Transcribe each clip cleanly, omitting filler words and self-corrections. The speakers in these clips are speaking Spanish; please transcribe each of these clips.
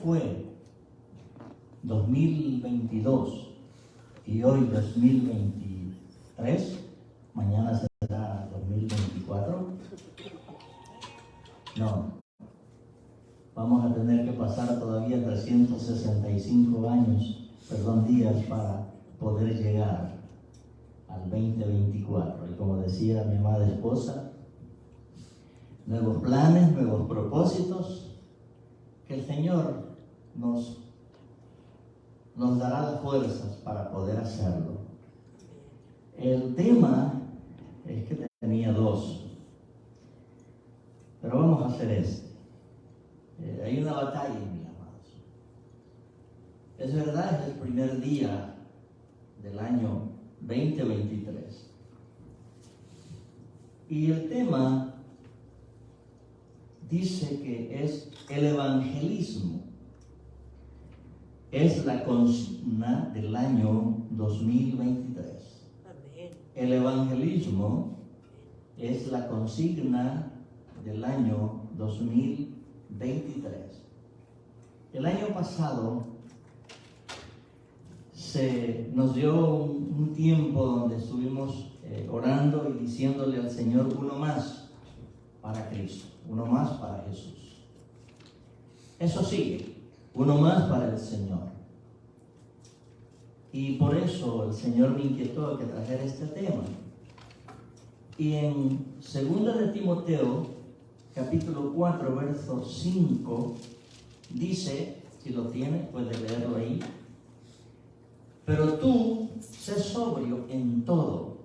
fue 2022 y hoy 2023, mañana será 2024. No, vamos a tener que pasar todavía 365 días para poder llegar al 2024. Y como decía mi amada esposa, nuevos planes, nuevos propósitos, que el Señor nos dará las fuerzas para poder hacerlo. El tema es que tenía dos, pero vamos a hacer este. Hay una batalla, mis amados. Es verdad, es el primer día del año 2023. Y el tema dice que es el evangelismo. Es la consigna del año 2023. Amén. El evangelismo es la consigna del año 2023. El año pasado se nos dio un tiempo donde estuvimos orando y diciéndole al Señor: uno más para Cristo, uno más para Jesús. Eso sigue, uno más para el Señor. Y por eso el Señor me inquietó a que trajera este tema. Y en 2 de Timoteo, capítulo 4, verso 5, dice, si lo tiene, puede leerlo ahí: pero tú, sé sobrio en todo,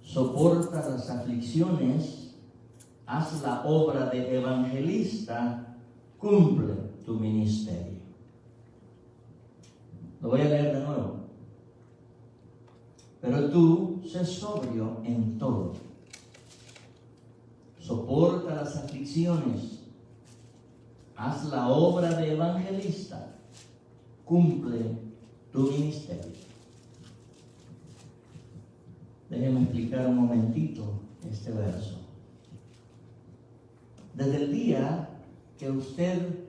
soporta las aflicciones, haz la obra de evangelista, cumple tu ministerio. Lo voy a leer de nuevo. Pero tú, sé sobrio en todo, soporta las aflicciones, haz la obra de evangelista, cumple tu ministerio. Déjeme explicar un momentito este verso. Desde el día que usted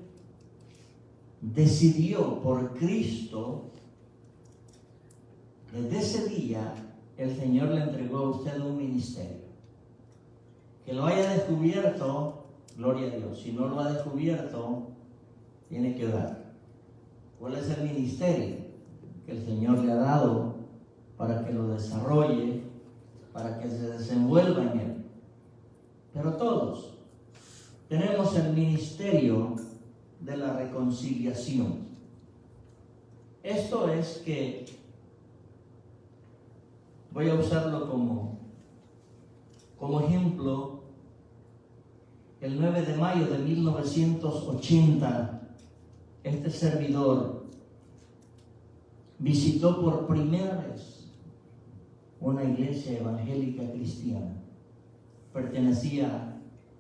decidió por Cristo, desde ese día el Señor le entregó a usted un ministerio. Que lo haya descubierto, gloria a Dios. Si no lo ha descubierto, tiene que orar. ¿Cuál es el ministerio que el Señor le ha dado para que lo desarrolle, para que se desenvuelva en él? Pero todos tenemos el ministerio de la reconciliación. Esto es que voy a usarlo como ejemplo. El 9 de mayo de 1980, este servidor visitó por primera vez una iglesia evangélica cristiana. Pertenecía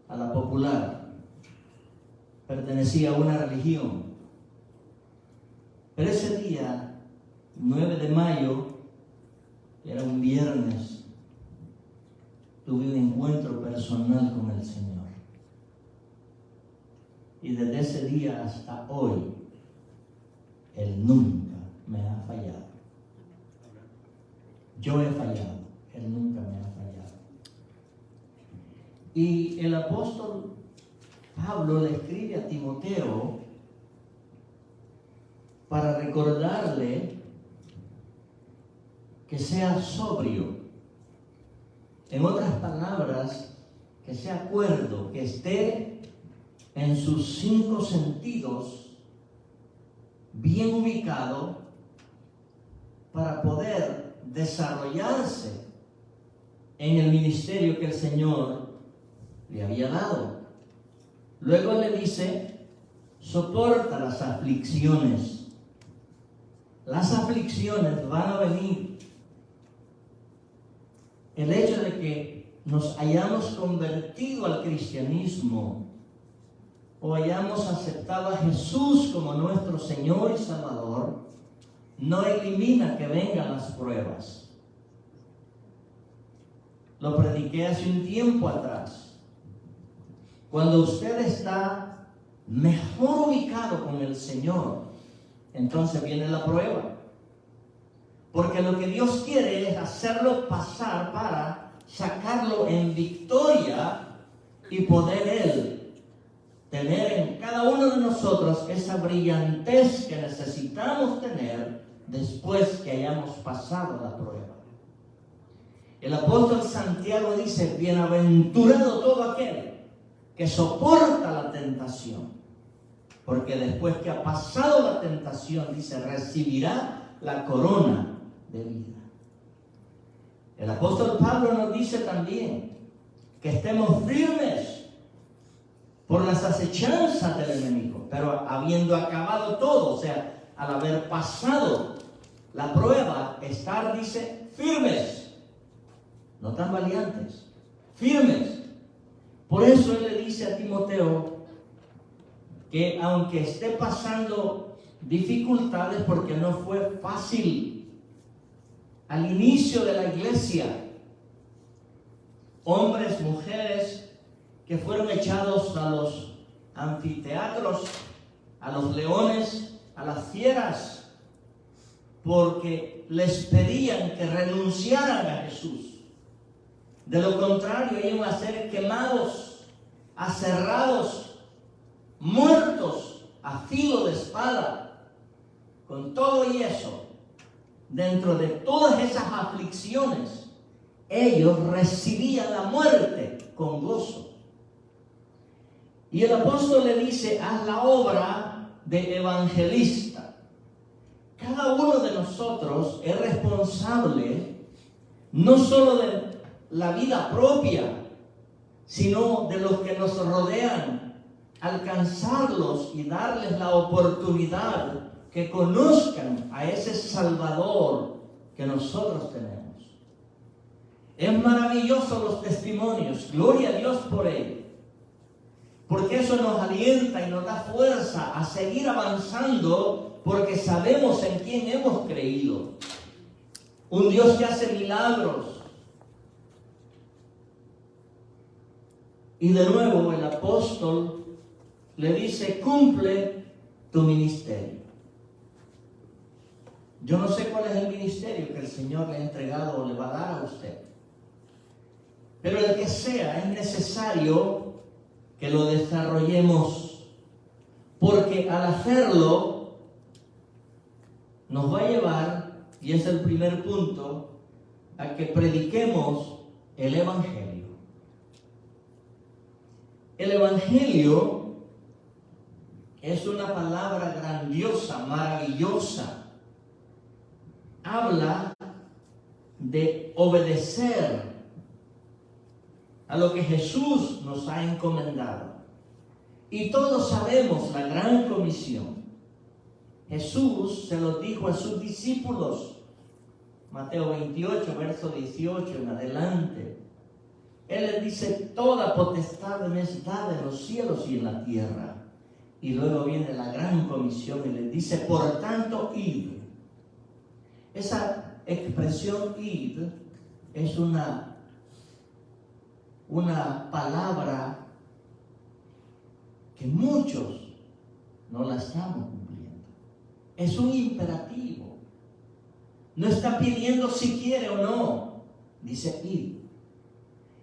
a la popular, pertenecía a una religión. Pero ese día, 9 de mayo, era un viernes, tuve un encuentro personal con el Señor. Y desde ese día hasta hoy, Él nunca me ha fallado. Yo he fallado, Él nunca me ha fallado. Y el apóstol Pablo le escribe a Timoteo para recordarle que sea sobrio. En otras palabras, que sea cuerdo, que esté en sus 5 sentidos bien ubicado para poder desarrollarse en el ministerio que el Señor le había dado. Luego le dice: soporta las aflicciones. Las aflicciones van a venir. El hecho de que nos hayamos convertido al cristianismo o hayamos aceptado a Jesús como nuestro Señor y Salvador, no elimina que vengan las pruebas. Lo prediqué hace un tiempo atrás. Cuando usted está mejor ubicado con el Señor, entonces viene la prueba. Porque lo que Dios quiere es hacerlo pasar para sacarlo en victoria y poder Él tener en cada uno de nosotros esa brillantez que necesitamos tener después que hayamos pasado la prueba. El apóstol Santiago dice: bienaventurado todo aquel que soporta la tentación, porque después que ha pasado la tentación, dice, recibirá la corona de vida. El apóstol Pablo nos dice también que estemos firmes por las acechanzas del enemigo, pero habiendo acabado todo, o sea, al haber pasado la prueba, estar, dice, firmes, no tan valientes, firmes. Por eso él le dice a Timoteo que aunque esté pasando dificultades, porque no fue fácil al inicio de la iglesia, hombres, mujeres que fueron echados a los anfiteatros, a los leones, a las fieras, porque les pedían que renunciaran a Jesús. De lo contrario, iban a ser quemados, aserrados, muertos a filo de espada. Con todo y eso, dentro de todas esas aflicciones, ellos recibían la muerte con gozo. Y el apóstol le dice: haz la obra de evangelista. Cada uno de nosotros es responsable no solo de la vida propia, sino de los que nos rodean, alcanzarlos y darles la oportunidad que conozcan a ese Salvador que nosotros tenemos. Es maravilloso los testimonios, gloria a Dios por ello, porque eso nos alienta y nos da fuerza a seguir avanzando, porque sabemos en quién hemos creído. Un Dios que hace milagros. Y de nuevo el apóstol le dice: cumple tu ministerio. Yo no sé cuál es el ministerio que el Señor le ha entregado o le va a dar a usted, pero el que sea, es necesario que lo desarrollemos, porque al hacerlo nos va a llevar, y es el primer punto, a que prediquemos el Evangelio. El Evangelio es una palabra grandiosa, maravillosa. Habla de obedecer a lo que Jesús nos ha encomendado. Y todos sabemos la gran comisión. Jesús se lo dijo a sus discípulos. Mateo 28, verso 18 en adelante. Él les dice: toda potestad me es dada en los cielos y en la tierra. Y luego viene la gran comisión y les dice: por tanto, id. Esa expresión id es una palabra que muchos no la estamos cumpliendo. Es un imperativo. No está pidiendo si quiere o no. Dice id.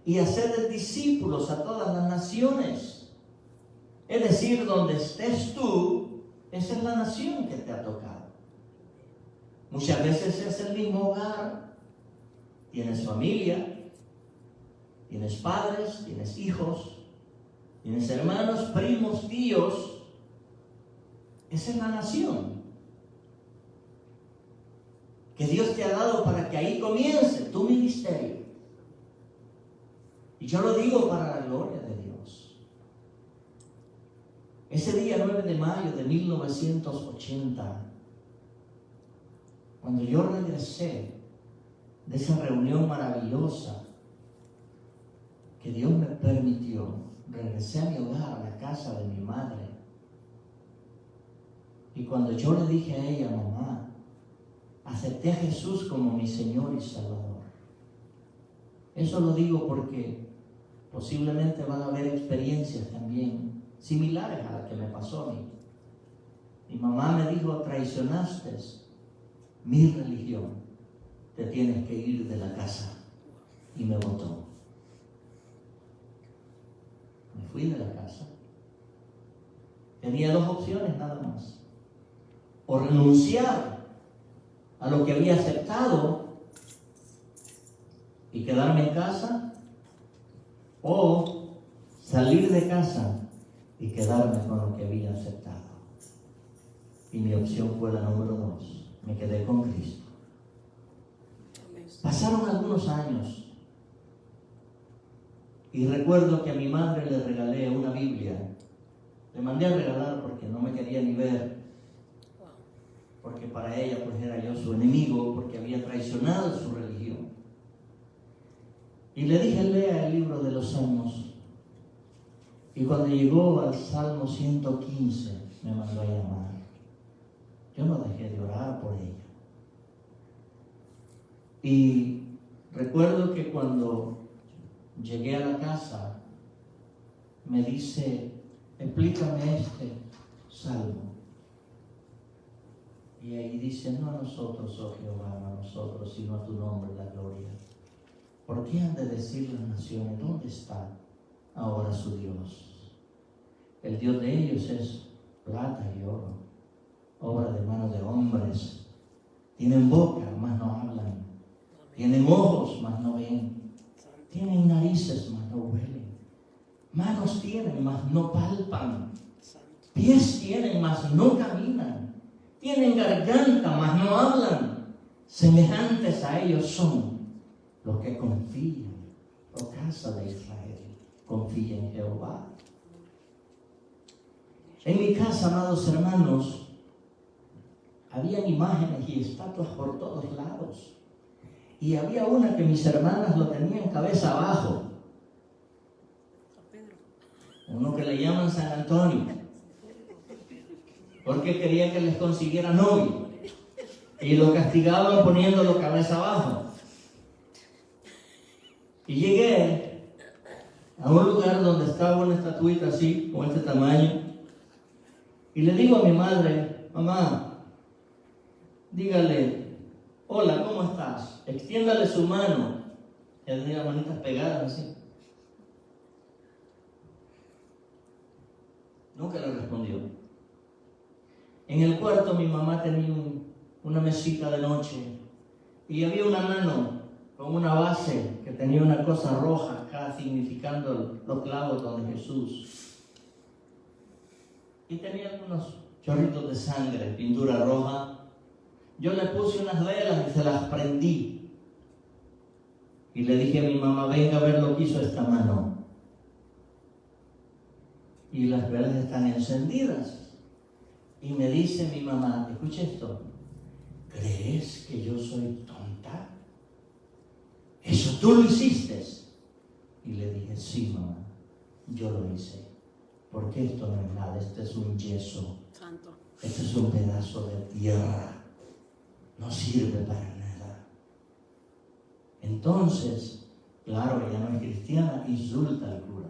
Y hacer discípulos a todas las naciones. Es decir, donde estés tú, esa es la nación que te ha tocado. Muchas veces es el mismo hogar. Tienes familia, tienes padres, tienes hijos, tienes hermanos, primos, tíos. Esa es la nación que Dios te ha dado para que ahí comience tu ministerio. Y yo lo digo para la gloria de Dios. Ese día 9 de mayo de 1980, cuando yo regresé de esa reunión maravillosa que Dios me permitió, regresé a mi hogar, a la casa de mi madre. Y cuando yo le dije a ella: mamá, acepté a Jesús como mi Señor y Salvador. Eso lo digo porque posiblemente van a haber experiencias también similares a las que me pasó a mí. Mi mamá me dijo, traicionaste mi religión, te tienes que ir de la casa. Y me botó. Me fui de la casa. Tenía dos opciones nada más. O renunciar a lo que había aceptado y quedarme en casa, o salir de casa y quedarme con lo que había aceptado. Y mi opción fue la número 2. Me quedé con Cristo. Pasaron algunos años y recuerdo que a mi madre le regalé una Biblia. Le mandé a regalar porque no me quería ni ver, porque para ella pues era yo su enemigo, porque había traicionado su religión. Y le dije, lea el libro de los Salmos. Y cuando llegó al Salmo 115 me mandó a llamar. Yo no dejé de orar por ella. Y recuerdo que cuando llegué a la casa, me dice, explícame este salmo. Y ahí dice, no a nosotros, oh Jehová, no a nosotros, sino a tu nombre la gloria. ¿Por qué han de decir las naciones, dónde está ahora su Dios? El Dios de ellos es plata y oro, obra de manos de hombres. Tienen boca, mas no hablan. Tienen ojos, mas no ven. Tienen narices, mas no huelen. Manos tienen, mas no palpan. Pies tienen, mas no caminan. Tienen garganta, mas no hablan. Semejantes a ellos son los que confían, oh casa de Israel, confía en Jehová. En mi casa, amados hermanos, habían imágenes y estatuas por todos lados. Y había una que mis hermanas lo tenían cabeza abajo. Uno que le llaman San Antonio, porque quería que les consiguiera novio. Y lo castigaban poniéndolo cabeza abajo. Y llegué a un lugar donde estaba una estatuita así, con este tamaño. Y le digo a mi madre, mamá, dígale, hola, ¿cómo estás? Extiéndale su mano. Ella tenía las manitas pegadas así. Nunca le respondió. En el cuarto mi mamá tenía una mesita de noche y había una mano con una base que tenía una cosa roja acá significando los clavos donde Jesús. Y tenía algunos chorritos de sangre, pintura roja. Yo le puse unas velas y se las prendí. Y le dije a mi mamá, venga a ver lo que hizo esta mano. Y las velas están encendidas. Y me dice mi mamá, escucha esto, ¿crees que yo soy tonta? ¿Eso tú lo hiciste? Y le dije, sí, mamá, yo lo hice. Porque esto no es nada, este es un yeso. Santo. Este es un pedazo de tierra. No sirve para nada. Entonces, claro, ella no es cristiana, insulta al cura.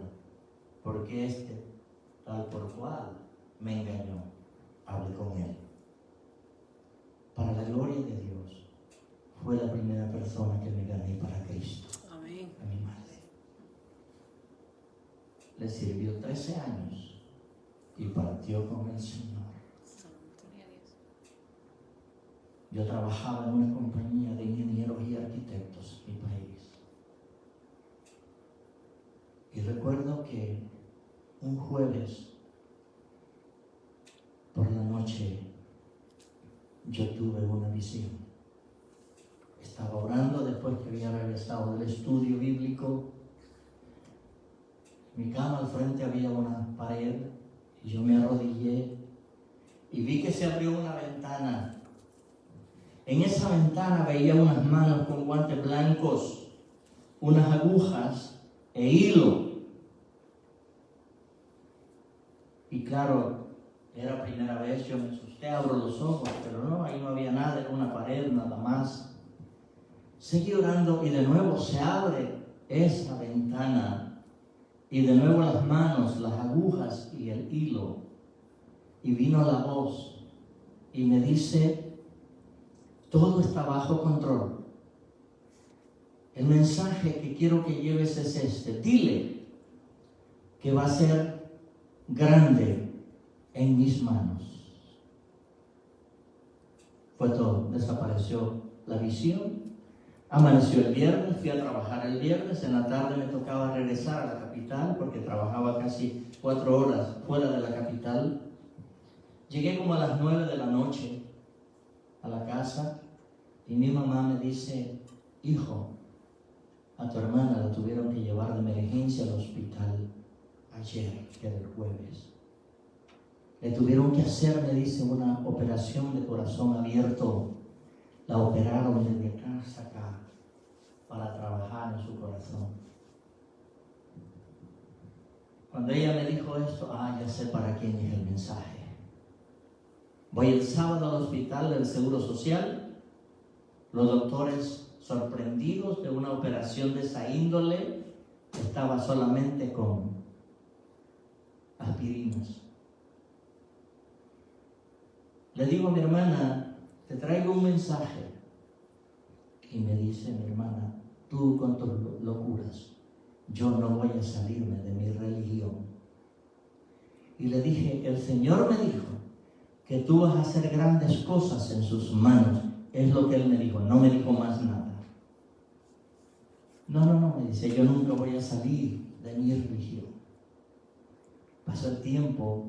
Porque este, tal por cual, me engañó. Hablé con él. Para la gloria de Dios, fue la primera persona que me gané para Cristo. Amén. A mi madre. Le sirvió 13 años y partió con el Señor. Yo trabajaba en una compañía de ingenieros y arquitectos en mi país. Y recuerdo que un jueves por la noche yo tuve una visión. Estaba orando después que había regresado del estudio bíblico. En mi cama al frente había una pared y yo me arrodillé y vi que se abrió una ventana. En esa ventana veía unas manos con guantes blancos, unas agujas e hilo. Y claro, era primera vez, yo me asusté, abro los ojos, pero no, ahí no había nada, era una pared nada más. Seguí orando y de nuevo se abre esa ventana Y de nuevo las manos, las agujas y el hilo. Y vino la voz y me dice, todo está bajo control. El mensaje que quiero que lleves es este. Dile que va a ser grande en mis manos. Fue todo, desapareció la visión. Amaneció el viernes, fui a trabajar el viernes, en la tarde me tocaba regresar a la capital porque trabajaba casi 4 horas fuera de la capital. Llegué como a las 9 de la noche a la casa y mi mamá me dice, hijo, a tu hermana la tuvieron que llevar de emergencia al hospital ayer, que era el jueves. Le tuvieron que hacer, me dice, una operación de corazón abierto. La operaron desde acá hasta acá para trabajar en su corazón. Cuando ella me dijo esto, ya sé para quién es el mensaje. Voy el sábado al hospital del Seguro Social. Los doctores, sorprendidos de una operación de esa índole, estaba solamente con aspirinas. Le digo a mi hermana, te traigo un mensaje. Y me dice mi hermana, tú con tus locuras, yo no voy a salirme de mi religión. Y le dije, el Señor me dijo que tú vas a hacer grandes cosas en sus manos. Es lo que Él me dijo, no me dijo más nada. No, me dice, yo nunca voy a salir de mi religión. Pasó el tiempo,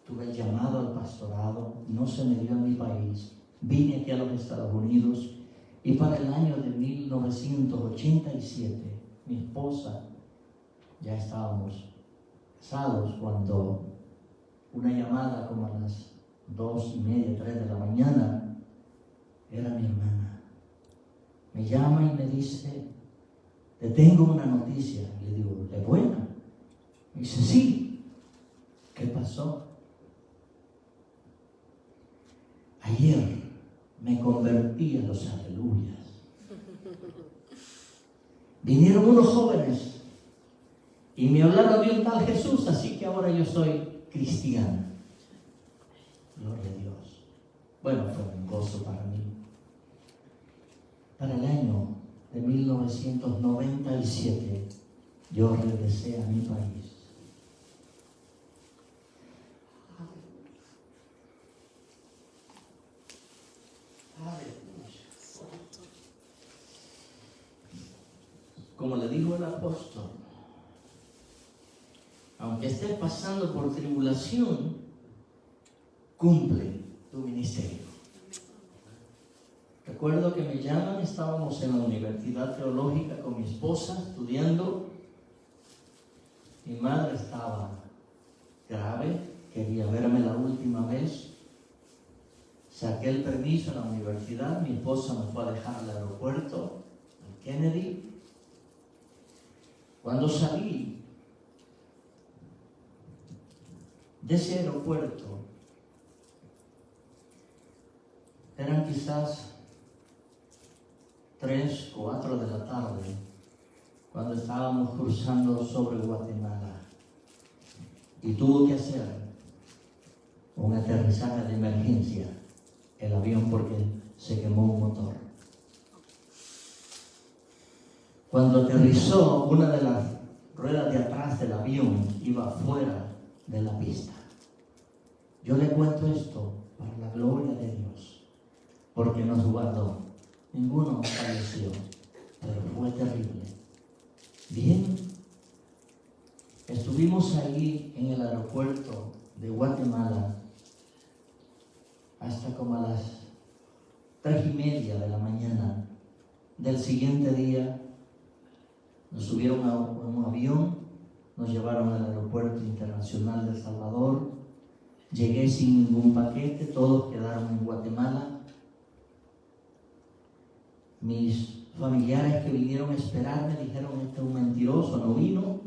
tuve el llamado al pastorado, no se me dio en mi país, vine aquí a los Estados Unidos y para el año de 1987, mi esposa, ya estábamos casados cuando una llamada como a las 2:30, 3 de la mañana, era mi hermana. Me llama y me dice, te tengo una noticia. Le digo, ¿es buena? Me dice, sí. ¿Qué pasó? Ayer me convertí a los aleluyas. Vinieron unos jóvenes y me hablaron de un tal Jesús, así que ahora yo soy cristiana. Gloria a Dios. Bueno, fue un gozo para mí. Para el año de 1997, yo regresé a mi país. Como le dijo el apóstol, aunque estés pasando por tribulación, cumple tu ministerio. Recuerdo que me llaman, estábamos en la Universidad Teológica con mi esposa estudiando. Mi madre estaba grave, quería verme la última vez. Saqué el permiso en la universidad, mi esposa me fue a dejar al aeropuerto, al Kennedy. Cuando salí de ese aeropuerto, eran quizás 3, 4 de la tarde, cuando estábamos cruzando sobre Guatemala, y tuvo que hacer un aterrizaje de emergencia el avión porque se quemó un motor. Cuando aterrizó, una de las ruedas de atrás del avión iba fuera de la pista. Yo le cuento esto para la gloria de Dios, porque nos guardó. Ninguno falleció, pero fue terrible. Bien, estuvimos ahí en el aeropuerto de Guatemala hasta como a las 3:30 de la mañana del siguiente día. Nos subieron a un avión, nos llevaron al aeropuerto internacional de El Salvador. Llegué sin ningún paquete, todos quedaron en Guatemala. Mis familiares que vinieron a esperarme dijeron, este es un mentiroso, no vino.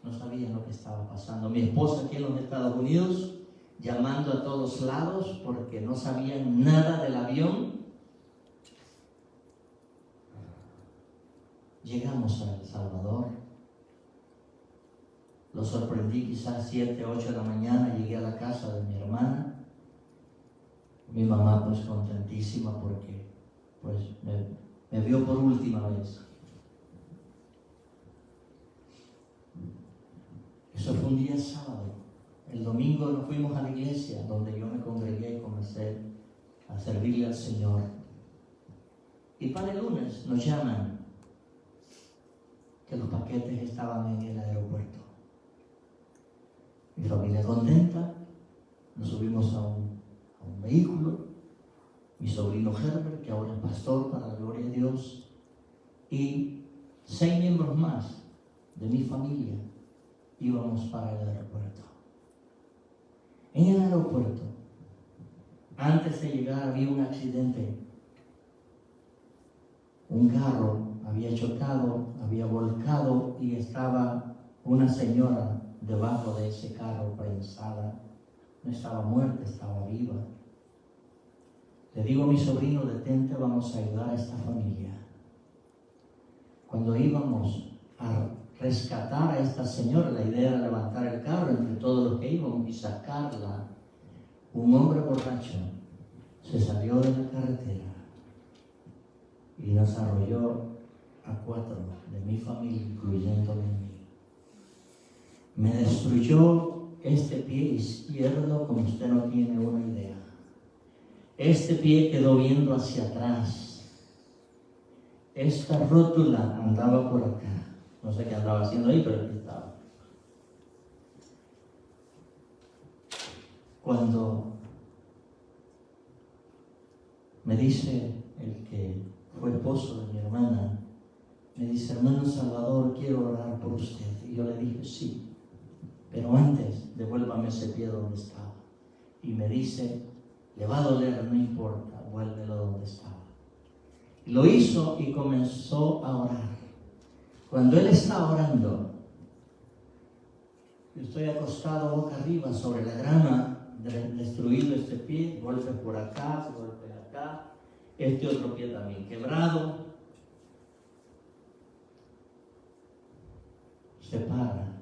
No sabían lo que estaba pasando. Mi esposa aquí en los Estados Unidos, llamando a todos lados porque no sabían nada del avión. Llegamos a El Salvador Lo sorprendí quizás 7, 8 de la mañana, llegué a la casa de mi hermana. Mi mamá pues contentísima porque pues me vio por última vez. Eso fue un día sábado. El domingo nos fuimos a la iglesia donde yo me congregué y comencé a servirle al Señor. Y para el lunes nos llaman que los paquetes estaban en el aeropuerto. Mi familia contenta, nos subimos a un vehículo, mi sobrino Herbert, que ahora es pastor para la gloria de Dios, y 6 miembros más de mi familia íbamos para el aeropuerto. En el aeropuerto, antes de llegar había un accidente. Un carro había chocado, había volcado y estaba una señora debajo de ese carro prensada. No estaba muerta, estaba viva. Le digo a mi sobrino, detente, vamos a ayudar a esta familia. Cuando íbamos a rescatar a esta señora, la idea era levantar el carro entre todos los que íbamos y sacarla. Un hombre borracho se salió de la carretera y nos arrolló a 4 de mi familia, incluyéndome a mí. Me destruyó este pie izquierdo como usted no tiene una idea. Este pie quedó viendo hacia atrás. Esta rótula andaba por acá. No sé qué andaba haciendo ahí, pero aquí estaba. Cuando me dice el que fue esposo de mi hermana, me dice, hermano Salvador, quiero orar por usted. Y yo le dije, sí, pero antes devuélvame ese pie donde estaba. Y me dice, le va a doler, no importa, vuélvelo donde estaba. Lo hizo y comenzó a orar. Cuando él está orando, yo estoy acostado boca arriba sobre la grama, destruido este pie, golpes por acá, golpes acá, este otro pie también quebrado. Se para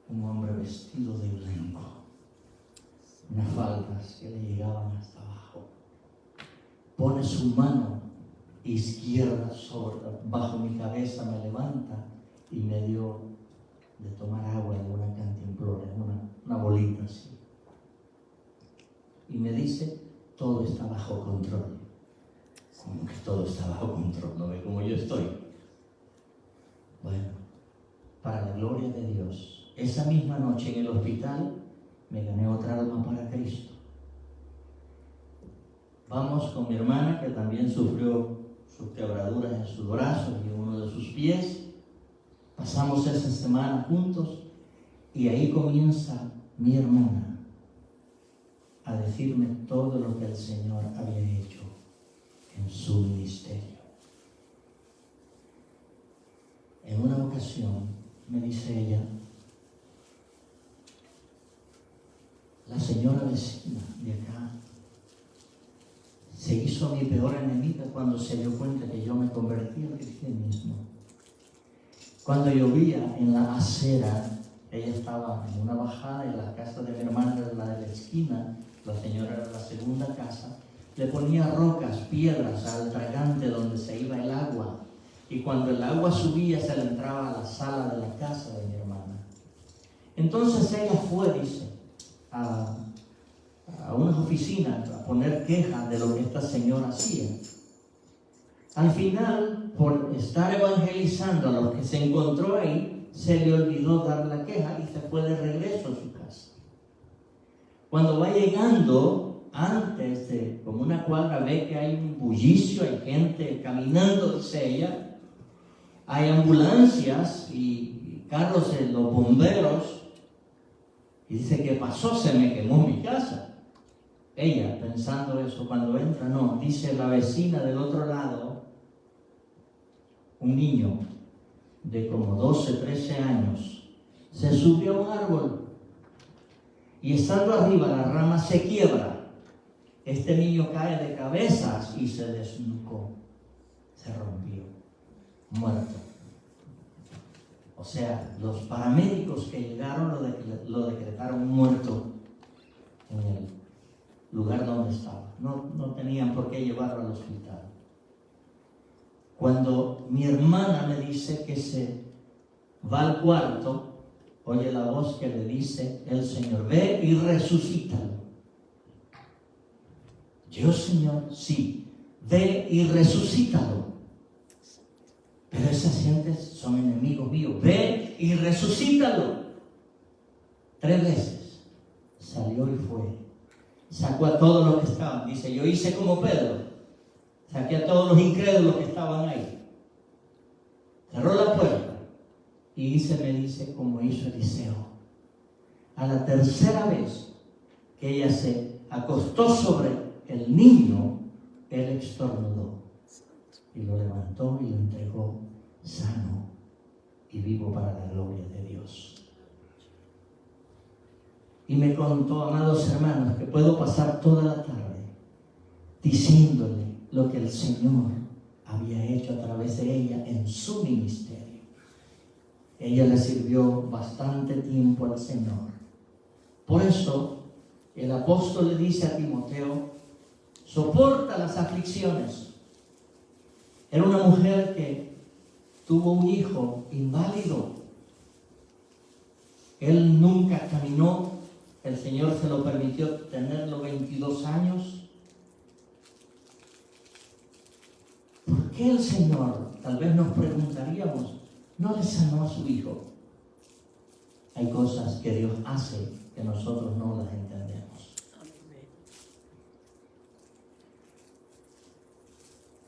un hombre vestido de blanco, unas faldas que le llegaban hasta abajo. Pone su mano izquierda bajo mi cabeza, me levanta y me dio de tomar agua en una cantimplora, una bolita así. Y me dice, todo está bajo control. ¿Cómo que todo está bajo control? ¿No ve cómo yo estoy? Bueno, para la gloria de Dios, esa misma noche en el hospital me gané otra alma para Cristo. Vamos con mi hermana, que también sufrió sus quebraduras en sus brazos y en uno de sus pies. Pasamos esa semana juntos y ahí comienza mi hermana a decirme todo lo que el Señor había hecho en su ministerio. En una ocasión me dice ella, la señora vecina de acá se hizo mi peor enemiga cuando se dio cuenta que yo me convertí al cristianismo. Cuando llovía en la acera, ella estaba en una bajada y la casa de mi hermana era la de la esquina, la señora era la segunda casa, le ponía rocas, piedras al dragante donde se iba el agua, y cuando el agua subía se le entraba a la sala de la casa de mi hermana. Entonces ella fue, dice, a unas oficinas a poner quejas de lo que esta señora hacía. Al final, por estar evangelizando a los que se encontró ahí, se le olvidó dar la queja y se fue de regreso a su casa. Cuando va llegando, antes de como una cuadra, ve que hay un bullicio, hay gente caminando, dice ella, hay ambulancias y carros de los bomberos, y dice, ¿qué pasó? Se me quemó mi casa. Ella, pensando eso, cuando entra, no, dice la vecina del otro lado, un niño de como 12, 13 años, se subió a un árbol y estando arriba la rama se quiebra. Este niño cae de cabezas y se desnucó, se rompió, muerto. O sea, los paramédicos que llegaron lo decretaron muerto en el lugar donde estaba. No tenían por qué llevarlo al hospital. Cuando mi hermana me dice que se va al cuarto, oye la voz que le dice el Señor: ve y resucítalo. Yo, Señor, sí, ve y resucítalo. Pero esas gentes son enemigos míos. Ve y resucítalo. 3 veces. Salió y fue. Sacó a todos los que estaban. Dice, yo hice como Pedro. Saqué a todos los incrédulos que estaban ahí. Cerró la puerta. Y me dice como hizo Eliseo. A la 3ª vez que ella se acostó sobre el niño, él estornudó. Y lo levantó y lo entregó sano y vivo para la gloria de Dios. Y me contó, amados hermanos, que puedo pasar toda la tarde diciéndole lo que el Señor había hecho a través de ella en su ministerio. Ella le sirvió bastante tiempo al Señor. Por eso el apóstol le dice a Timoteo: soporta las aflicciones. Era una mujer que tuvo un hijo inválido. Él nunca caminó. El Señor se lo permitió tenerlo 22 años. ¿Por qué el Señor, tal vez nos preguntaríamos, no le sanó a su hijo? Hay cosas que Dios hace que nosotros no las entendemos.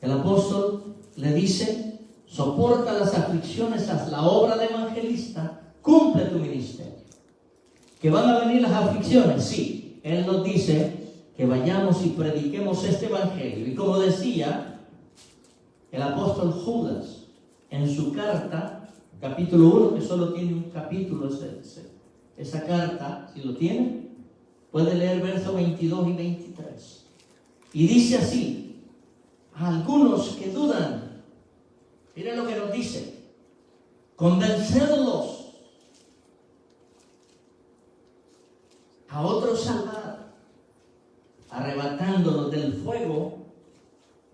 El apóstol le dice: soporta las aflicciones, haz la obra de evangelista, cumple tu ministerio. ¿Que van a venir las aflicciones? Sí. Él nos dice que vayamos y prediquemos este evangelio. Y como decía el apóstol Judas en su carta, capítulo 1, que solo tiene un capítulo, esa carta, si lo tiene, puede leer versos 22 y 23. Y dice así: a algunos que dudan, miren lo que nos dice, convencerlos. A otros salvar, arrebatándolos del fuego,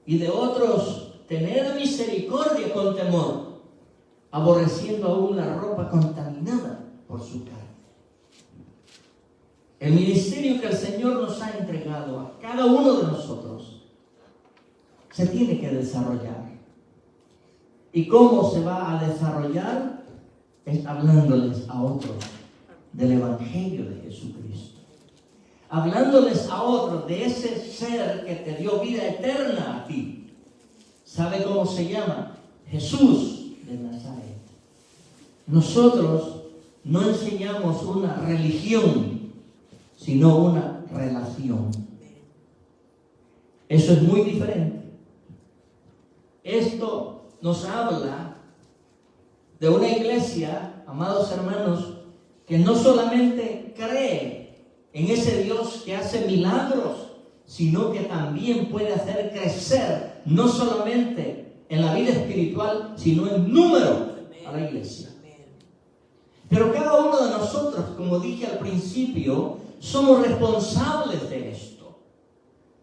y de otros tener misericordia con temor, aborreciendo aún la ropa contaminada por su carne. El ministerio que el Señor nos ha entregado a cada uno de nosotros se tiene que desarrollar. ¿Y cómo se va a desarrollar? Es hablándoles a otros del Evangelio de Jesucristo. Hablándoles a otros de ese ser que te dio vida eterna a ti. ¿Sabe cómo se llama? Jesús de Nazaret. Nosotros no enseñamos una religión, sino una relación. Eso es muy diferente. Esto nos habla de una iglesia, amados hermanos, que no solamente cree en ese Dios que hace milagros, sino que también puede hacer crecer, no solamente en la vida espiritual, sino en número a la iglesia. Pero cada uno de nosotros, como dije al principio, somos responsables de esto.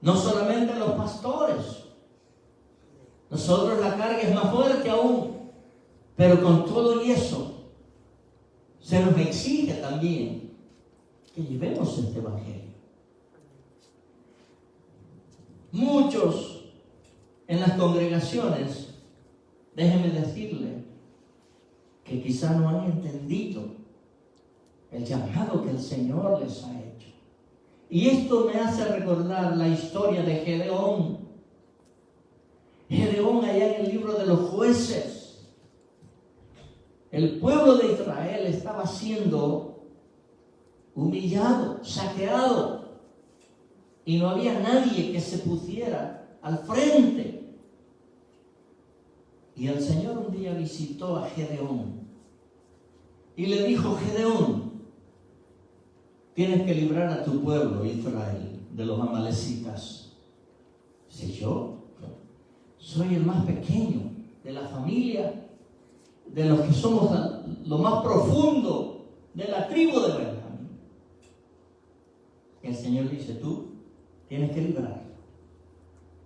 No solamente los pastores. Nosotros la carga es más fuerte aún. Pero con todo y eso, se nos exige también que llevemos este evangelio. Muchos en las congregaciones, déjenme decirle, que quizá no han entendido el llamado que el Señor les ha hecho. Y esto me hace recordar la historia de Gedeón. Gedeón, allá en el libro de los Jueces, el pueblo de Israel estaba siendo humillado, saqueado, y no había nadie que se pusiera al frente. Y el Señor un día visitó a Gedeón y le dijo: Gedeón, tienes que librar a tu pueblo Israel de los amalecitas. Dice: yo soy el más pequeño de la familia. de los que somos lo más profundo de la tribu de Benjamín. El Señor dice, tú tienes que librarlo.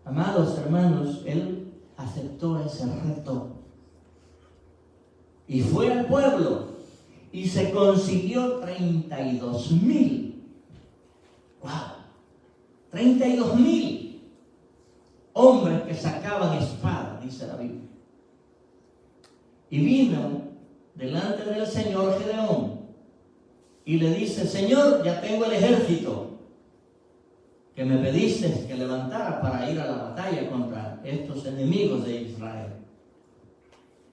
Amados hermanos, él aceptó ese reto y fue al pueblo y se consiguió 32,000. ¡Wow! 32,000 hombres que sacaban espada, dice la Biblia. Y vino delante del Señor Gedeón y le dice, Señor, ya tengo el ejército que me pediste que levantara para ir a la batalla contra estos enemigos de Israel.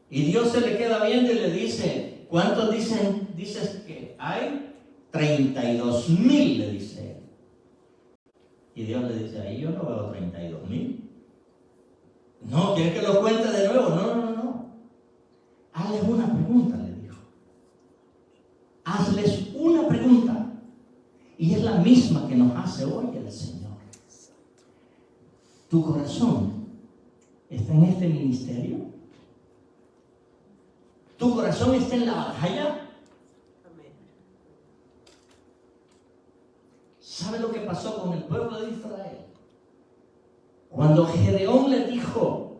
Y Dios se le queda viendo y le dice, ¿cuántos dices que hay? 32,000, le dice él. Y Dios le dice, ahí yo no veo 32,000. No, ¿quieres que lo cuente de nuevo? No. Hazles una pregunta, le dijo. Hazles una pregunta. Y es la misma que nos hace hoy el Señor. ¿Tu corazón está en este ministerio? ¿Tu corazón está en la batalla? ¿Sabe lo que pasó con el pueblo de Israel? Cuando Gedeón le dijo,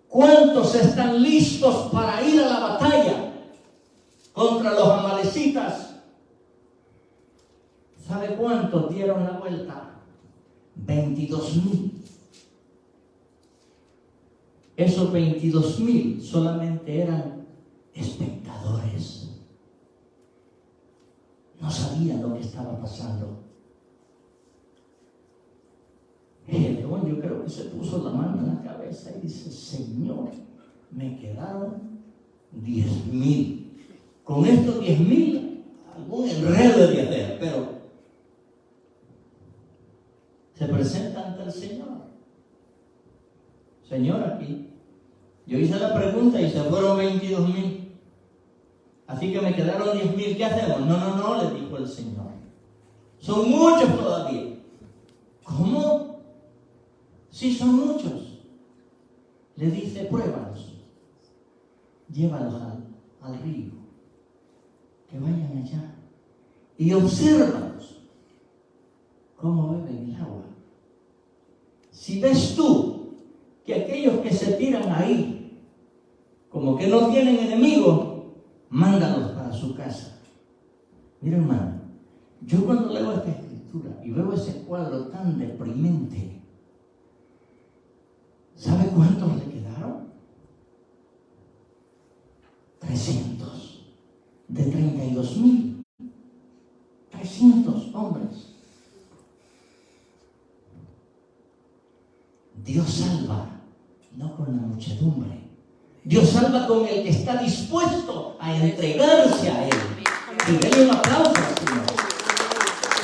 ¿cuántos están listos para ir a la batalla contra los amalecitas? ¿Sabe cuántos dieron la vuelta? 22,000. Esos 22,000 solamente eran espectadores. No sabían lo que estaba pasando. Gedeón, yo creo que se puso la mano en la cabeza y dice, Señor, me quedaron 10,000. Con estos 10,000, algún enredo de hacer, pero se presenta ante el Señor. Señor, aquí yo hice la pregunta y se fueron 22,000. Así que me quedaron 10,000. ¿Qué hacemos? No, le dijo el Señor. Son muchos todavía. ¿Cómo? Sí, son muchos. Le dice, pruébalos. Llévalos al río. Que vayan allá. Y obsérvalos cómo beben el agua. Si ves tú que aquellos que se tiran ahí, como que no tienen enemigos, mándalos para su casa. Mira, hermano, yo cuando leo esta escritura y veo ese cuadro tan deprimente, ¿sabe cuántos le quedaron? 300 de 32,000. 300 hombres. Dios salva, no con la muchedumbre. Dios salva con el que está dispuesto a entregarse a Él. Y denle un aplauso al Señor.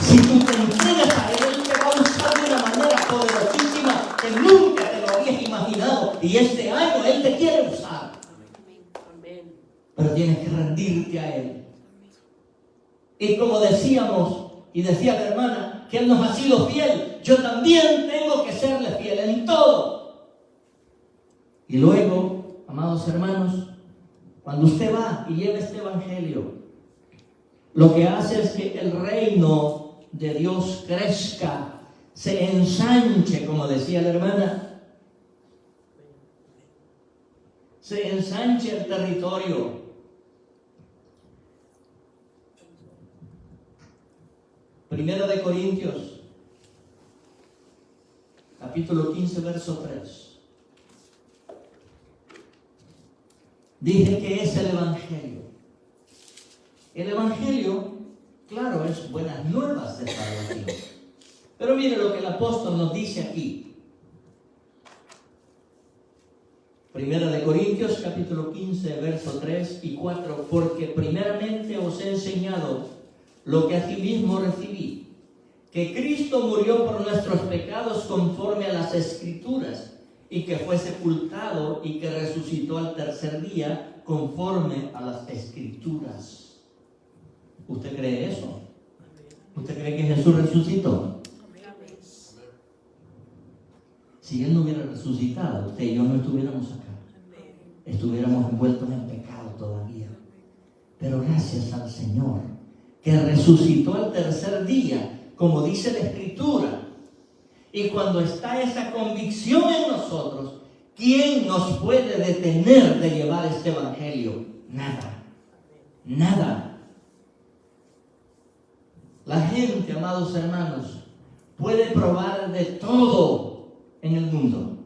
Si tú te entregas a Él, Él te va a usar de una manera poderosísima que nunca te lo habías imaginado. Y este año Él te quiere usar. Pero tienes que rendirte a Él. Y como decíamos, y decía la hermana, que Él nos ha sido fiel, yo también tengo que serle fiel en todo. Y luego, amados hermanos, cuando usted va y lleva este evangelio, lo que hace es que el reino de Dios crezca, se ensanche, como decía la hermana, se ensanche el territorio. Primera de Corintios, capítulo 15, verso 3. Dije que es el Evangelio. El Evangelio, claro, es buenas nuevas de salvación. Pero mire lo que el apóstol nos dice aquí. Primera de Corintios, capítulo 15, verso 3 y 4. Porque primeramente os he enseñado lo que asimismo recibí, que Cristo murió por nuestros pecados conforme a las Escrituras, y que fue sepultado y que resucitó al tercer día conforme a las Escrituras. ¿Usted cree eso? ¿Usted cree que Jesús resucitó? Si Él no hubiera resucitado, usted y yo no estuviéramos acá. estuviéramos envueltos en pecado todavía. Pero gracias al Señor, que resucitó al tercer día, como dice la Escritura. Y cuando está esa convicción en nosotros, ¿quién nos puede detener de llevar este evangelio? Nada. Nada. La gente, amados hermanos, puede probar de todo en el mundo.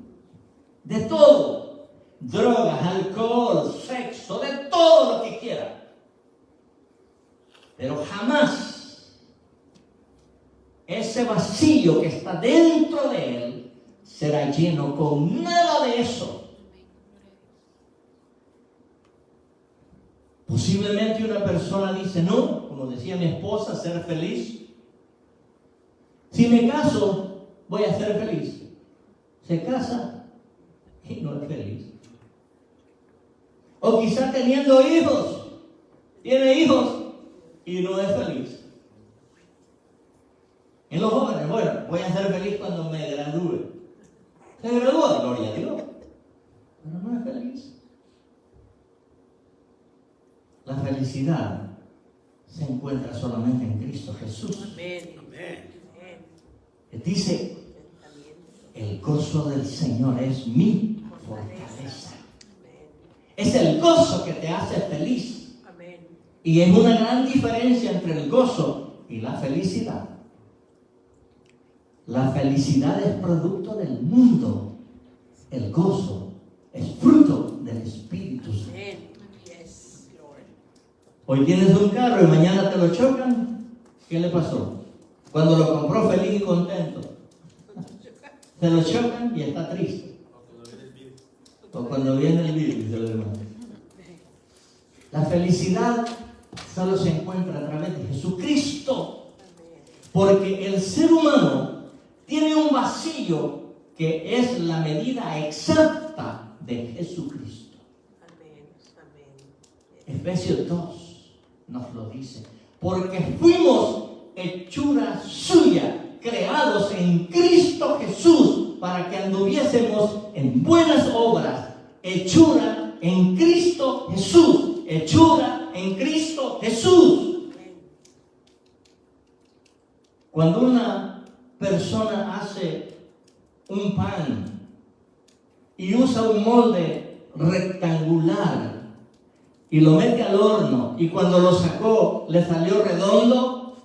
De todo. Drogas, alcohol, sexo, de todo lo que quiera. Pero jamás ese vacío que está dentro de él será lleno con nada de eso. Posiblemente una persona dice, no, como decía mi esposa, ser feliz. Si me caso, voy a ser feliz. Se casa y no es feliz. O quizá teniendo hijos, tiene hijos y no es feliz. En los jóvenes, bueno, voy a ser feliz cuando me gradúe. Se gradúa, gloria a Dios, pero no es feliz. La felicidad se encuentra solamente en Cristo Jesús. Amén. Dice, el gozo del Señor es mi fortaleza. Es el gozo que te hace feliz. Y es una gran diferencia entre el gozo y la felicidad. La felicidad es producto del mundo. El gozo es fruto del Espíritu Santo. Hoy tienes un carro y mañana te lo chocan. ¿Qué le pasó? Cuando lo compró feliz y contento, se lo chocan y está triste. O cuando viene el virus, dice el hermano. La felicidad solo se encuentra a través de Jesucristo. Porque el ser humano tiene un vacío que es la medida exacta de Jesucristo. Efesios 2 nos lo dice. Porque fuimos hechura suya, creados en Cristo Jesús, para que anduviésemos en buenas obras. Hechura en Cristo Jesús. Hechura en Cristo Jesús. Cuando una persona hace un pan y usa un molde rectangular y lo mete al horno, y cuando lo sacó le salió redondo,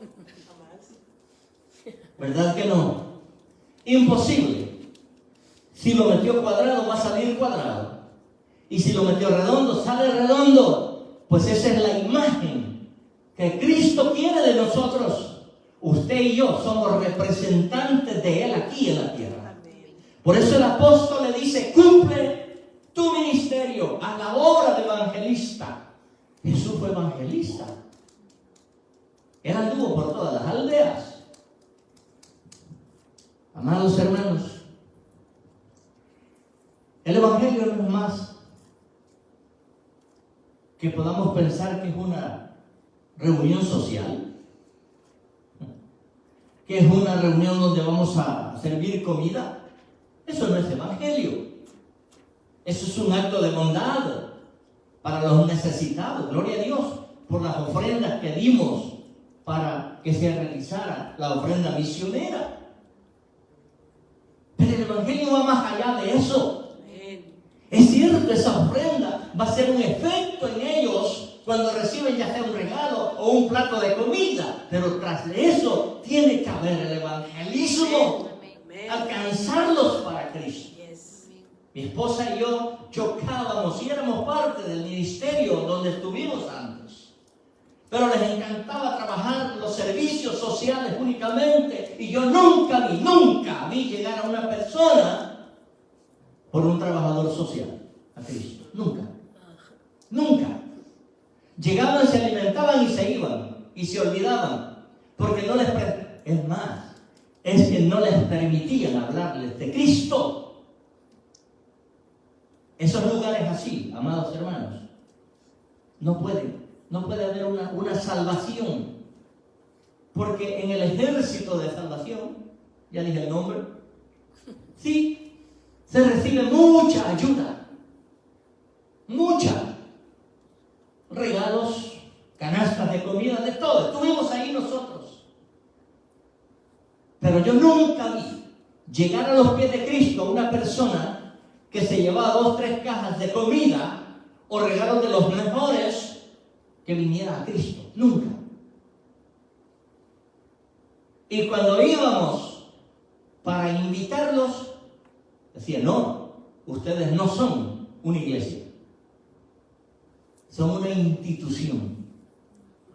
¿verdad que no? Imposible. Si lo metió cuadrado va a salir cuadrado, y si lo metió redondo sale redondo. Pues esa es la imagen que Cristo quiere de nosotros. Usted y yo somos representantes de Él aquí en la tierra. Por eso el apóstol le dice, cumple tu ministerio, a la obra de evangelista. Jesús fue evangelista. Él anduvo por todas las aldeas. Amados hermanos, el evangelio no es más que podamos pensar que es una reunión social, que es una reunión donde vamos a servir comida. Eso no es evangelio. Eso es un acto de bondad para los necesitados. Gloria a Dios por las ofrendas que dimos para que se realizara la ofrenda misionera. Pero el evangelio va más allá de eso. Es cierto, esa ofrenda va a ser un efecto en ellos cuando reciben ya sea un regalo o un plato de comida. Pero tras de eso tiene que haber el evangelismo. Alcanzarlos para Cristo. Mi esposa y yo chocábamos y éramos parte del ministerio donde estuvimos antes. Pero les encantaba trabajar los servicios sociales únicamente. Y yo nunca vi llegar a una persona por un trabajador social a Cristo. Nunca. Llegaban, se alimentaban y se iban. Y se olvidaban. Porque no les... Es más, es que no les permitían hablarles de Cristo. Esos lugares así, amados hermanos, no puede haber una salvación. Porque en el ejército de salvación, ya dije el nombre, sí, se recibe mucha ayuda. mucha. Regalos, canastas de comida, de todo. Estuvimos ahí nosotros. Pero yo nunca vi llegar a los pies de Cristo una persona que se llevaba 2 o 3 cajas de comida o regalos de los mejores que viniera a Cristo. Nunca. Y cuando íbamos para invitarlos, decía, no, ustedes no son una iglesia. Son una institución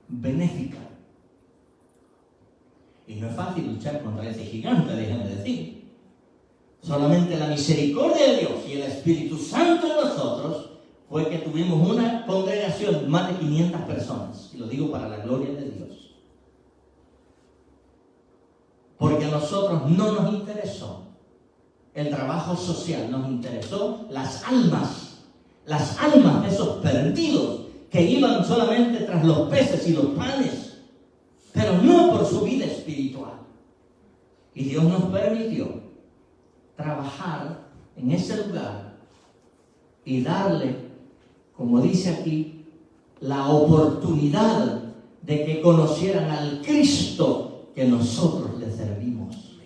benéfica. Y no es fácil luchar contra ese gigante, déjenme decir. Solamente la misericordia de Dios y el Espíritu Santo en nosotros fue que tuvimos una congregación de más de 500 personas. Y lo digo para la gloria de Dios. Porque a nosotros no nos interesó el trabajo social, nos interesó las almas de esos perdidos que iban solamente tras los peces y los panes, pero no por su vida espiritual. Y Dios nos permitió trabajar en ese lugar y darle, como dice aquí, la oportunidad de que conocieran al Cristo que nosotros le servimos.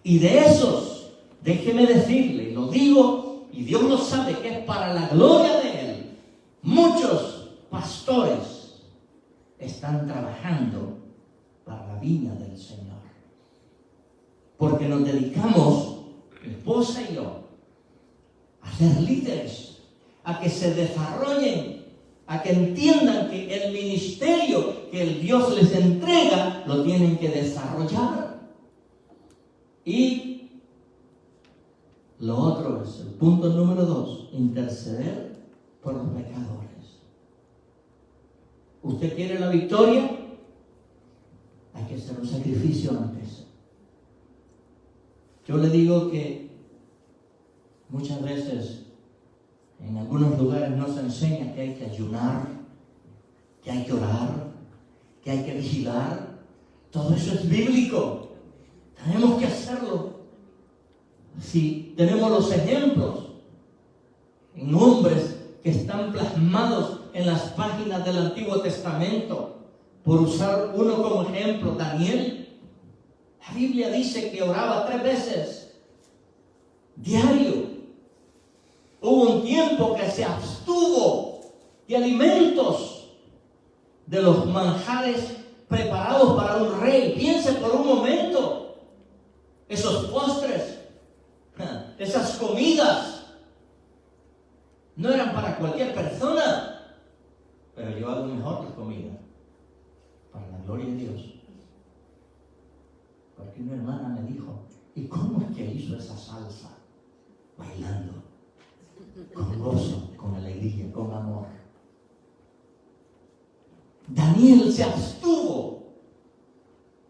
Y de esos, déjeme decirle, lo digo y Dios lo sabe, que es para la gloria de Él. Muchos pastores están trabajando para la viña del Señor. Porque nos dedicamos, mi esposa y yo, a ser líderes, a que se desarrollen, a que entiendan que el ministerio que el Dios les entrega lo tienen que desarrollar. Y lo otro es el punto número 2, interceder por los pecadores. ¿Usted quiere la victoria? Hay que hacer un sacrificio antes. Yo le digo que muchas veces en algunos lugares nos enseña que hay que ayunar, que hay que orar, que hay que vigilar. Todo eso es bíblico. Tenemos que hacerlo. Si tenemos los ejemplos en hombres que están plasmados en las páginas del Antiguo Testamento, por usar uno como ejemplo, Daniel. La Biblia dice que oraba 3 veces diario. Hubo un tiempo que se abstuvo de alimentos, de los manjares preparados para un rey. Piense por un momento, esos postres, esas comidas, no eran para cualquier persona, pero yo hago mejor la comida, para la gloria de Dios. Porque una hermana me dijo, ¿y cómo es que hizo esa salsa? Bailando, con gozo, con alegría, con amor. Daniel se abstuvo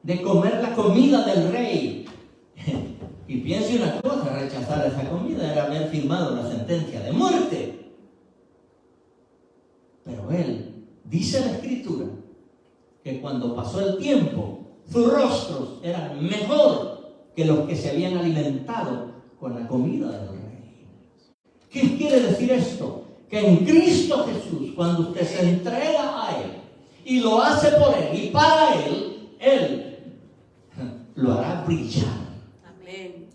de comer la comida del rey. Y piense una cosa, rechazar esa comida era haber firmado una sentencia de muerte. Pero él, dice la Escritura, que cuando pasó el tiempo, sus rostros eran mejor que los que se habían alimentado con la comida del rey. ¿Qué quiere decir esto? Que en Cristo Jesús, cuando usted se entrega a Él y lo hace por Él y para Él, Él lo hará brillar. Amén.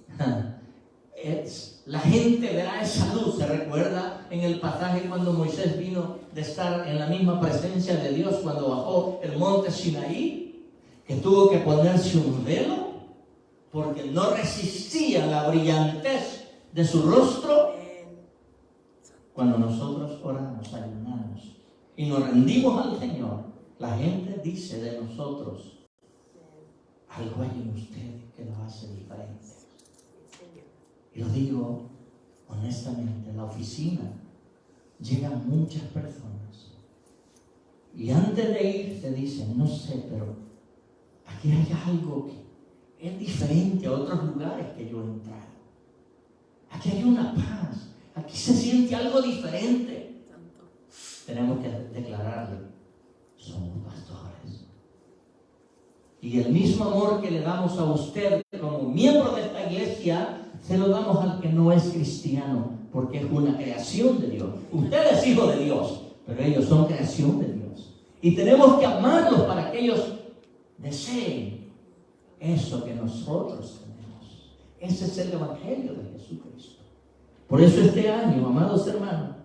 La gente verá esa luz. Se recuerda en el pasaje cuando Moisés vino de estar en la misma presencia de Dios cuando bajó el monte Sinaí, que tuvo que ponerse un velo porque no resistía la brillantez de su rostro. Cuando nosotros oramos, ayunamos y nos rendimos al Señor, la gente dice de nosotros, algo hay en usted que lo hace diferente. Y lo digo honestamente, en la oficina llegan muchas personas y antes de ir se dicen, no sé, pero aquí hay algo que es diferente a otros lugares que yo he entrado. Aquí hay una paz, aquí se siente algo diferente. Tenemos que declararle, somos pastores. Y el mismo amor que le damos a usted como miembro de esta iglesia, se lo damos al que no es cristiano, porque es una creación de Dios. Usted es hijo de Dios, pero ellos son creación de Dios. Y tenemos que amarlos para que ellos deseen eso que nosotros tenemos. Ese es el Evangelio de Jesucristo. Por eso este año, amados hermanos,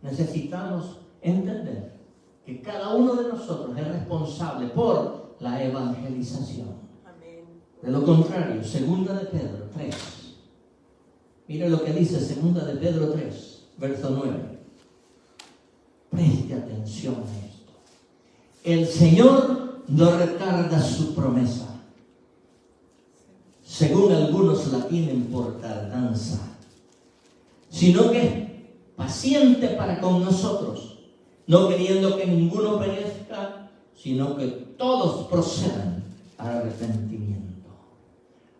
necesitamos entender que cada uno de nosotros es responsable por la evangelización. Amén. De lo contrario, segunda de Pedro 3. Mire lo que dice segunda de Pedro 3, verso 9. Preste atención a esto. El Señor no retarda su promesa, según algunos la tienen por tardanza, sino que es paciente para con nosotros, no queriendo que ninguno perezca, sino que todos procedan al arrepentimiento.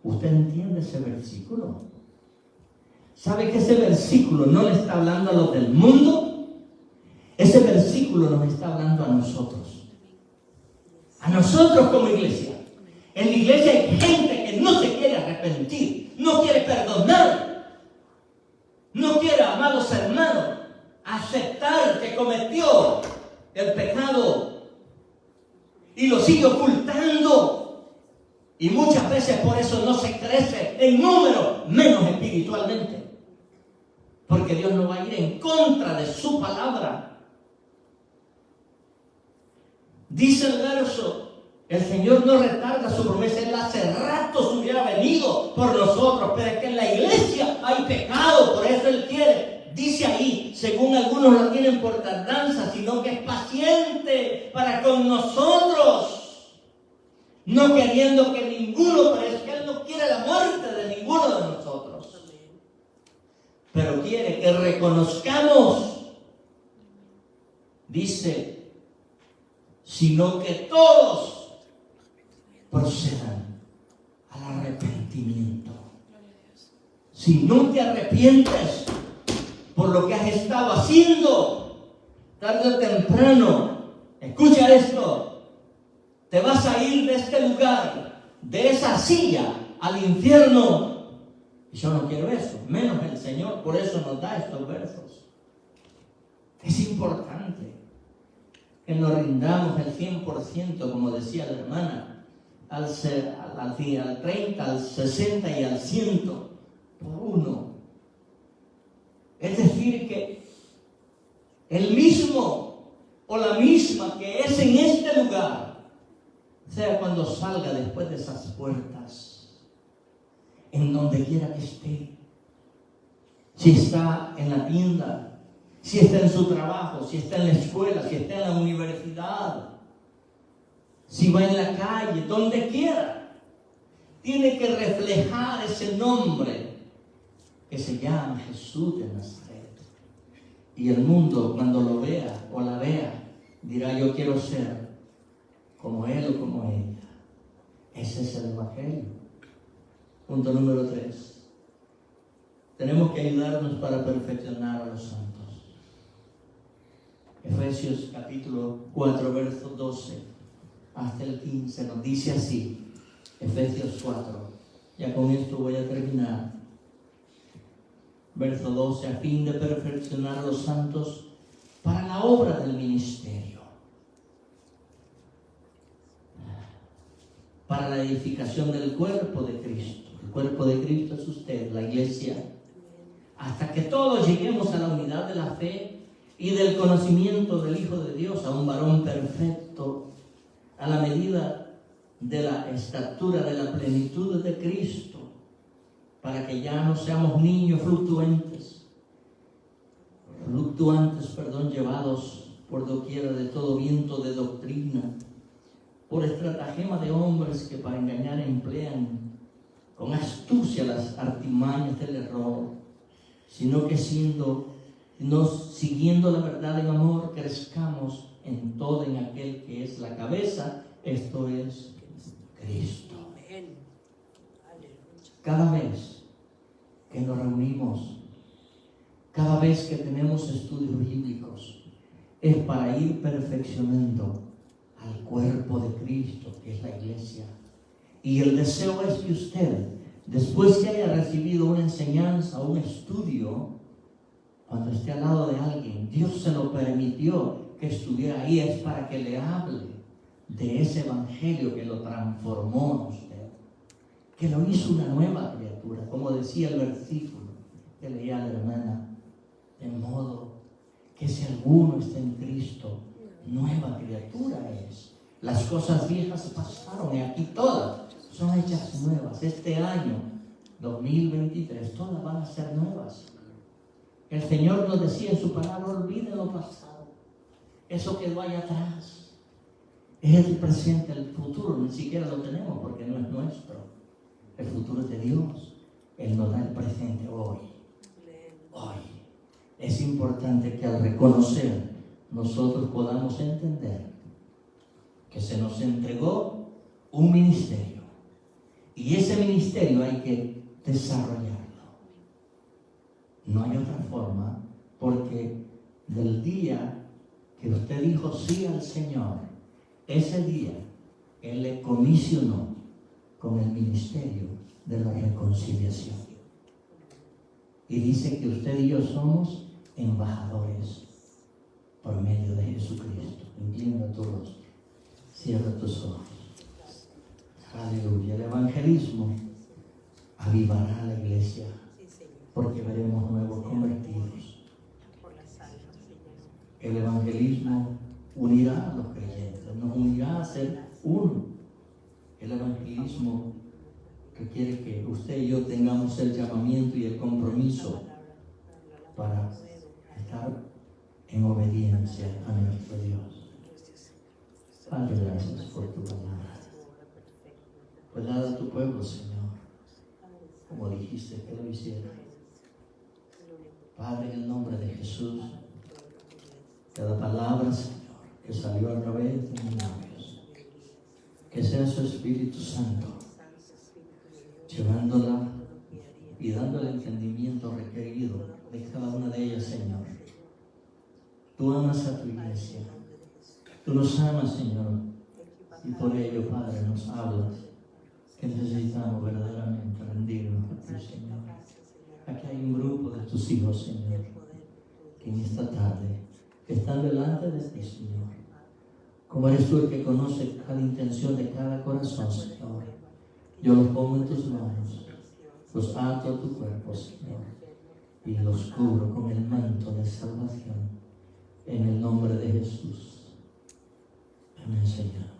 ¿Usted entiende ese versículo? ¿Sabe que ese versículo no le está hablando a los del mundo? Ese versículo nos está hablando a nosotros. A nosotros como iglesia. En la iglesia hay gente que no se quiere arrepentir, no quiere perdonar, no quiere, amados hermanos, aceptar que cometió el pecado y lo sigue ocultando. Y muchas veces por eso no se crece en número, menos espiritualmente. Porque Dios no va a ir en contra de su palabra. Dice el verso, el Señor no retarda su promesa, Él hace rato se hubiera venido por nosotros, pero es que en la iglesia hay pecado, por eso Él quiere. Dice ahí, según algunos lo tienen por tardanza, sino que es paciente para con nosotros, no queriendo que ninguno, pero es que Él no quiere la muerte de ninguno de nosotros, pero quiere que reconozcamos, dice, sino que todos procedan al arrepentimiento. Si no te arrepientes por lo que has estado haciendo, tarde o temprano, escucha esto, te vas a ir de este lugar, de esa silla, al infierno. Y yo no quiero eso, menos el Señor, por eso nos da estos versos. Es importante que nos rindamos el 100%, como decía la hermana, al 30, al 60 y al 100 por uno. Es decir, que el mismo o la misma que es en este lugar, sea cuando salga después de esas puertas, en donde quiera que esté, si está en la tienda, si está en su trabajo, si está en la escuela, si está en la universidad, si va en la calle, donde quiera, tiene que reflejar ese nombre que se llama Jesús de Nazaret. Y el mundo, cuando lo vea o la vea, dirá: yo quiero ser como él o como ella. Ese es el Evangelio. Punto número 3. Tenemos que ayudarnos para perfeccionar a los santos. Efesios capítulo 4, verso 12 hasta el 15 nos dice así. Efesios 4. Ya con esto voy a terminar. Verso 12: a fin de perfeccionar a los santos para la obra del ministerio, para la edificación del cuerpo de Cristo. El cuerpo de Cristo es usted, la iglesia. Hasta que todos lleguemos a la unidad de la fe y del conocimiento del Hijo de Dios, a un varón perfecto, a la medida de la estatura de la plenitud de Cristo, para que ya no seamos niños fluctuantes, llevados por doquiera de todo viento de doctrina, por estratagema de hombres que para engañar emplean con astucia las artimañas del error, sino que siguiendo la verdad en amor, crezcamos en todo en aquel que es la cabeza, esto es Cristo. Cada vez que nos reunimos, cada vez que tenemos estudios bíblicos, es para ir perfeccionando al cuerpo de Cristo, que es la iglesia. Y el deseo es que usted Después que haya recibido una enseñanza, un estudio, cuando esté al lado de alguien, Dios se lo permitió que estuviera ahí, es para que le hable de ese evangelio que lo transformó en usted, que lo hizo una nueva criatura, como decía el versículo que leía la hermana, de modo que si alguno está en Cristo, nueva criatura es. Las cosas viejas pasaron y aquí todas son hechas nuevas. Este año 2023 todas van a ser nuevas. El Señor nos decía en su palabra, olvide lo pasado, eso quedó allá atrás. Es el presente, el futuro ni siquiera lo tenemos porque no es nuestro. El futuro es de Dios. Él nos da el presente hoy. Hoy. Es importante que al reconocer nosotros podamos entender que se nos entregó un ministerio y ese ministerio hay que desarrollarlo. No hay otra forma, porque del día que usted dijo sí al Señor, ese día Él le comisionó con el ministerio de la reconciliación. Y dice que usted y yo somos embajadores por medio de Jesucristo. Inclina tu rostro, cierra tus ojos. Aleluya. El evangelismo avivará a la iglesia, porque veremos nuevos convertidos. El evangelismo unirá a los creyentes, nos unirá a ser uno. El evangelismo que quiere que usted y yo tengamos el llamamiento y el compromiso para estar en obediencia a nuestro Dios. Padre, gracias por tu palabra. Pues dada a tu pueblo, Señor, como dijiste que lo hiciera. Padre, en el nombre de Jesús, cada palabra, Señor, que salió a través de mis labios, que sea su Espíritu Santo, llevándola y dando el entendimiento requerido de cada una de ellas, Señor. Tú amas a tu iglesia, tú nos amas, Señor, y por ello, Padre, nos hablas que necesitamos verdaderamente rendirnos a ti, Señor. Aquí hay un grupo de tus hijos, Señor, que en esta tarde están delante de ti, Señor. Como eres tú el que conoce cada intención de cada corazón, Señor, yo los pongo en tus manos, los ato a tu cuerpo, Señor, y los cubro con el manto de salvación, en el nombre de Jesús. Amén, Señor.